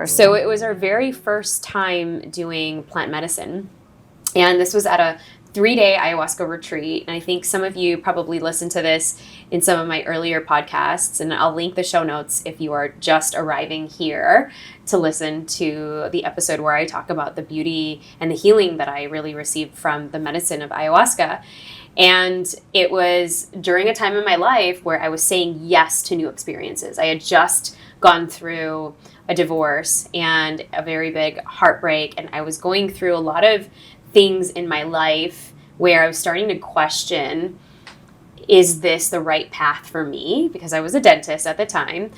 So it was our very first time doing plant medicine. And this was at a 3-day ayahuasca retreat. And I think some of you probably listened to this in some of my earlier podcasts. And I'll link the show notes if you are just arriving here to listen to the episode where I talk about the beauty and the healing that I really received from the medicine of ayahuasca. And it was during a time in my life where I was saying yes to new experiences. I had just gone through a divorce and a very big heartbreak. And I was going through a lot of things in my life where I was starting to question, is this the right path for me? Because I was a dentist at the time.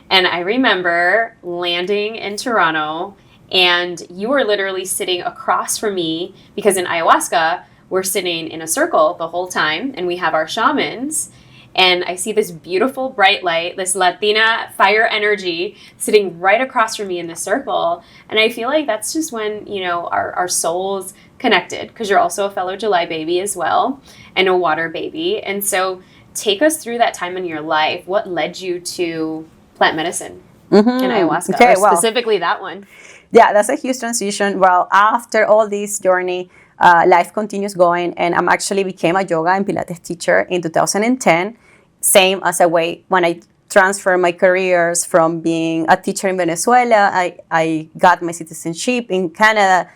And I remember landing in Toronto and you were literally sitting across from me because in ayahuasca, we're sitting in a circle the whole time and we have our shamans. And I see this beautiful bright light, this Latina fire energy sitting right across from me in this circle. And I feel like that's just when, you know, our souls connected, because you're also a fellow July baby as well and a water baby. And so take us through that time in your life. What led you to plant medicine and ayahuasca, okay, specifically that one? Yeah, that's a huge transition. Well, after all this journey, life continues going, and I'm actually became a yoga and Pilates teacher in 2010. Same as a way when I transferred my careers from being a teacher in Venezuela, I got my citizenship in Canada.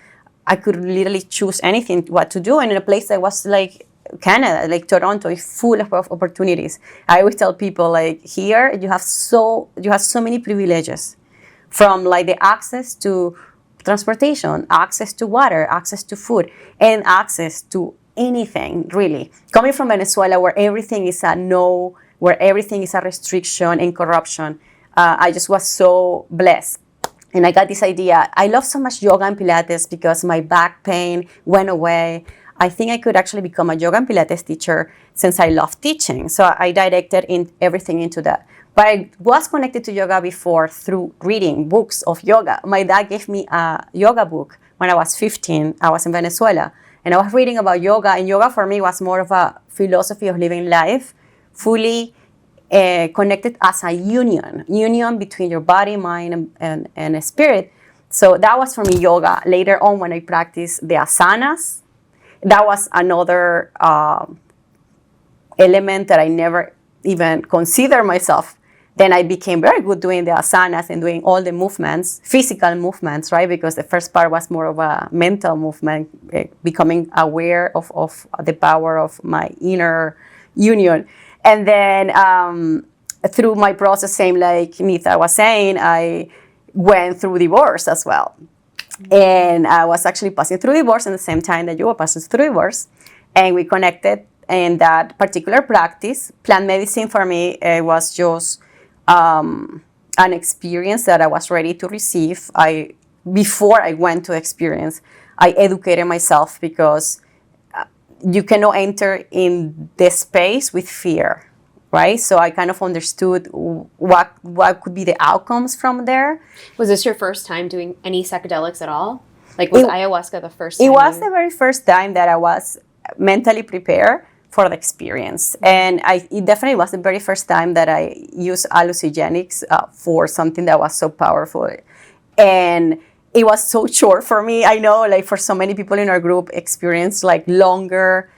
I could literally choose anything what to do, and in a place that was like Canada, like Toronto, is full of opportunities. I always tell people, like, here you have so many privileges, from like the access to transportation, access to water, access to food, and access to anything, really. Coming from Venezuela, where everything is a no, where everything is a restriction and corruption, I just was so blessed. And I got this idea. I love so much yoga and Pilates because my back pain went away. I think I could actually become a yoga and Pilates teacher since I love teaching. So I directed everything into that. But I was connected to yoga before through reading books of yoga. My dad gave me a yoga book when I was 15. I was in Venezuela. And I was reading about yoga. And yoga for me was more of a philosophy of living life, fully connected as a union between your body, mind, and spirit. So that was for me yoga. Later on, when I practiced the asanas, that was another element that I never even considered myself. Then I became very good doing the asanas and doing all the movements, physical movements, right? Because the first part was more of a mental movement, becoming aware of the power of my inner union. And then through my process, same like Nita was saying, I went through divorce as well. And I was actually passing through divorce at the same time that you were passing through divorce. And we connected in that particular practice. Plant medicine for me was just an experience that I was ready to receive. Before I went to experience, I educated myself because you cannot enter in this space with fear, right? So I kind of understood what could be the outcomes from there. Was this your first time doing any psychedelics at all? Like, was ayahuasca the first time? It was the very first time that I was mentally prepared for the experience. And it definitely was the very first time that I used hallucinogenics for something that was so powerful. And it was so short for me. I know, like, for so many people in our group experience like longer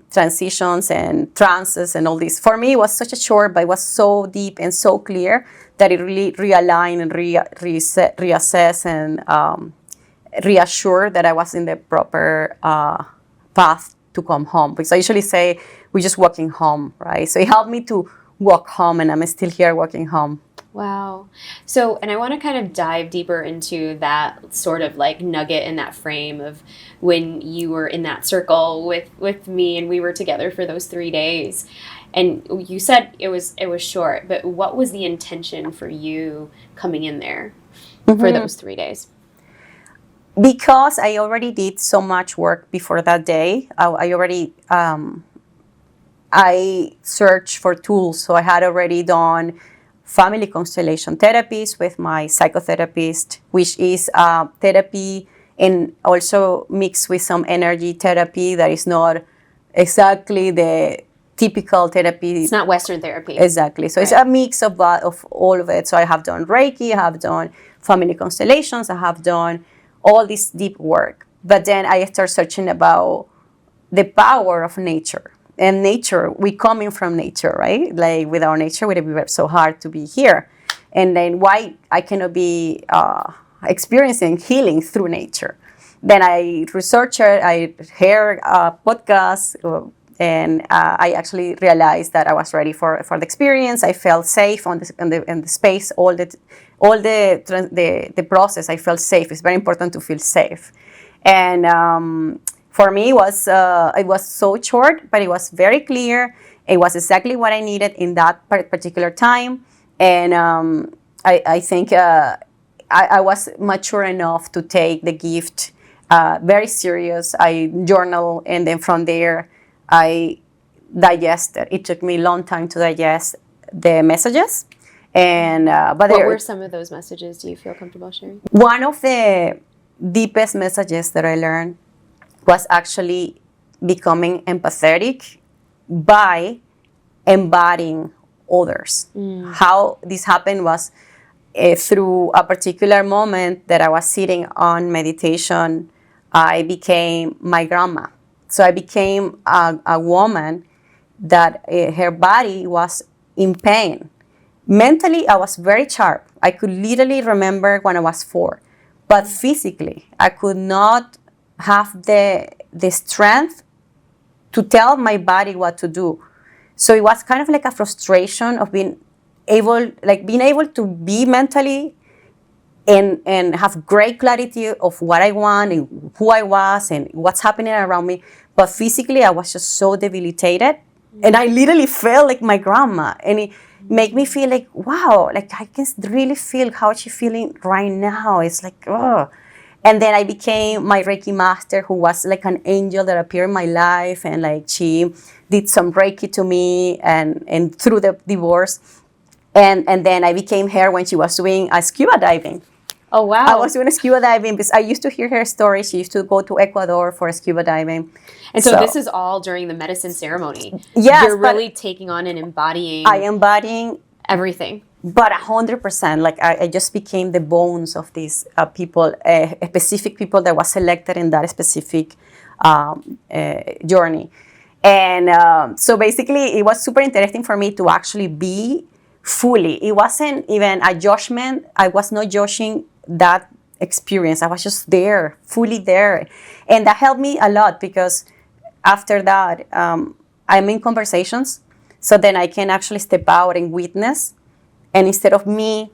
transitions and trances and all this. For me, it was such a short, but it was so deep and so clear that it really realigned and reassess and reassure that I was in the proper path to come home. Because I usually say, we're just walking home, right? So it helped me to walk home, and I'm still here walking home. Wow. So, and I want to kind of dive deeper into that sort of like nugget in that frame of when you were in that circle with me and we were together for those 3 days. And you said it was short, but what was the intention for you coming in there for those 3 days? Because I already did so much work before that day. I searched for tools. So I had already done family constellation therapies with my psychotherapist, which is therapy and also mixed with some energy therapy that is not exactly the typical therapy. It's not Western therapy. Exactly. So it's a mix of all of it. So I have done Reiki, I have done family constellations, I have done all this deep work. But then I start searching about the power of nature. And nature, we coming from nature, right? Like without nature, it would be so hard to be here. And then why I cannot be experiencing healing through nature. Then I researched, I heard podcasts, and I actually realized that I was ready for the experience. I felt safe in the space, all the process. I felt safe. It's very important to feel safe. And for me, it was so short, but it was very clear. It was exactly what I needed in that particular time. And I think I was mature enough to take the gift very serious. I journal, and then from there, I digested. It took me a long time to digest the messages. And but what were some of those messages? Do you feel comfortable sharing? One of the deepest messages that I learned was actually becoming empathetic by embodying others. How this happened was through a particular moment that I was sitting on meditation. I became my grandma. So I became a woman that her body was in pain. Mentally, I was very sharp. I could literally remember when I was 4. But physically, I could not have the strength to tell my body what to do. So it was kind of like a frustration of being able to be mentally and have great clarity of what I want and who I was and what's happening around me. But physically, I was just so debilitated. And I literally felt like my grandma. And it made me feel like, wow, like I can really feel how she's feeling right now. It's like, oh. And then I became my Reiki master, who was like an angel that appeared in my life. And like she did some Reiki to me and through the divorce. And then I became her when she was doing scuba diving. Oh, wow. I was doing scuba diving because I used to hear her story. She used to go to Ecuador for scuba diving. And so this is all during the medicine ceremony. Yes. You're really taking on and embodying. I am embodying everything. But 100%, like I just became the bones of these people, specific people that was selected in that specific journey. And so basically, it was super interesting for me to actually be fully. It wasn't even a judgment. I was not judging that experience. I was just there, fully there. And that helped me a lot because after that, I'm in conversations. So then I can actually step out and witness. And instead of me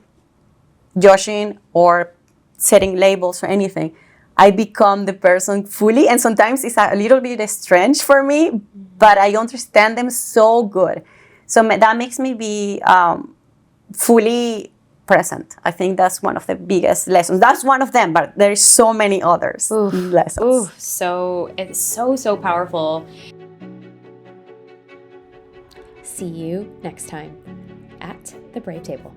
judging or setting labels or anything, I become the person fully. And sometimes it's a little bit strange for me, but I understand them so good. So that makes me be fully present. I think that's one of the biggest lessons. That's one of them, but there's so many others lessons. Ooh, so it's so powerful. See you next time at the Brave Table.